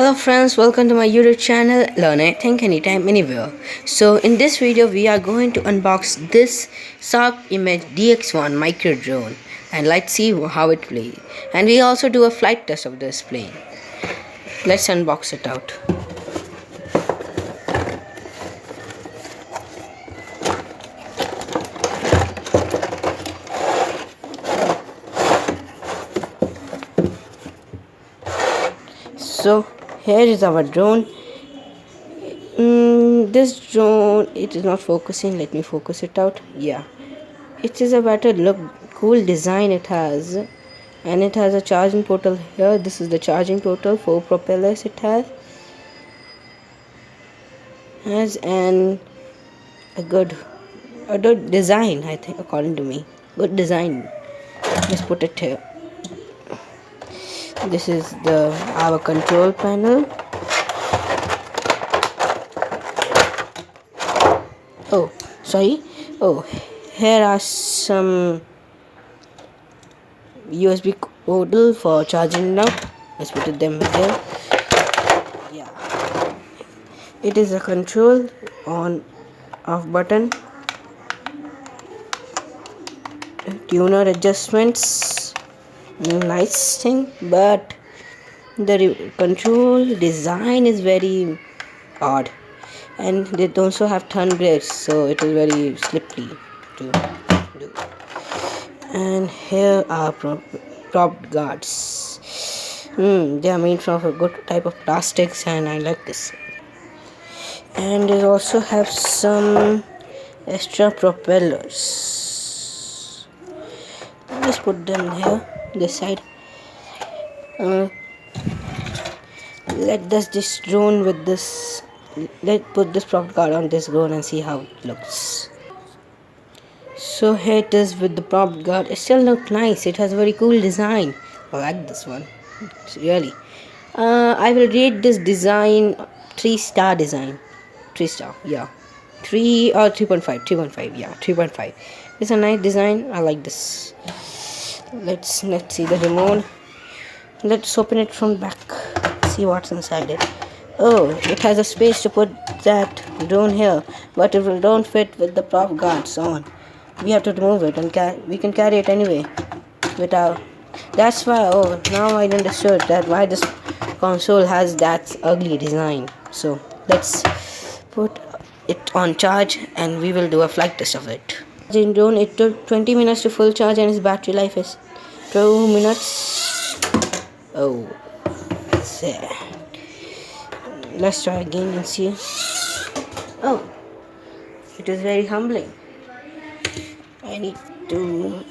Hello friends, welcome to my YouTube channel Learn Anything Anytime Anywhere. So in this video we are going to unbox this Sharp Image DX1 micro drone and let's see how it plays. And we also do a flight test of this plane. Let's unbox it out. So here is our drone. This drone, it is not focusing. Let me focus it out. Yeah, it is a better look, cool design it has, and it has a charging portal here. This is the charging portal. 4 propellers it has and a good design, I think, according to me. Good design. Let's put it here. This is our control panel. Oh, sorry. Oh, here are some USB cable for charging now. Let's put them here. Yeah, it is a control on off button, tuner adjustments. Nice thing, but the control design is very odd, and they also have turn brakes, so it is very slippery to do. And here are prop guards. They are made from a good type of plastics, and I like this. And they also have some extra propellers. Let's put them here, this side. This drone with this. Let's put this prop guard on this drone and see how it looks. So here it is with the prop guard. It still looks nice. It has a very cool design. I like this one. It's really. I will rate this design 3-star design. 3-star, yeah. 3 or 3.5. 3.5, yeah. 3.5. It's a nice design. I like this. Let's see the remote. Let's open it from back. See what's inside it. Oh, it has a space to put that drone here, but it will don't fit with the prop guards on. We have to remove it, and we can carry it anyway. That's why. Oh, now I understood that why this console has that ugly design. So let's put it on charge, and we will do a flight test of it. In drone, it took 20 minutes to full charge, and its battery life is 2 minutes. Oh, there. Let's try again and see. Oh, it is very humbling. I need to.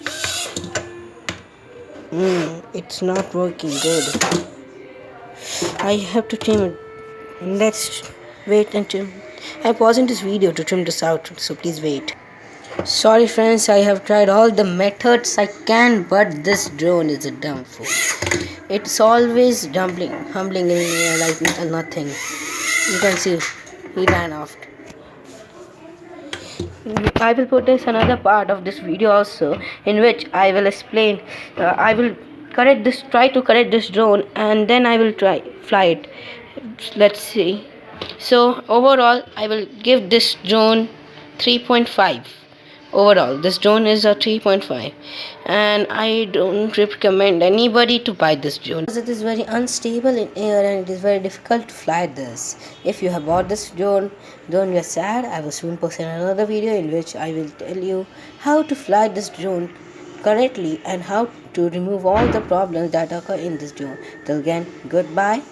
It's not working good. I have to trim it. Let's wait until I pause in this video to trim this out. So please wait. Sorry friends, I have tried all the methods I can, but this drone is a dumb fool. It's always humbling in the air like nothing. You can see he ran off. I will put this another part of this video also, in which I will explain. I will try to correct this drone, and then I will fly it. Let's see. So overall, I will give this drone 3.5. Overall, this drone is a 3.5, and I don't recommend anybody to buy this drone because it is very unstable in air and it is very difficult to fly this. If you have bought this drone, don't get sad. I will soon post another video in which I will tell you how to fly this drone correctly and how to remove all the problems that occur in this drone. Till then, goodbye.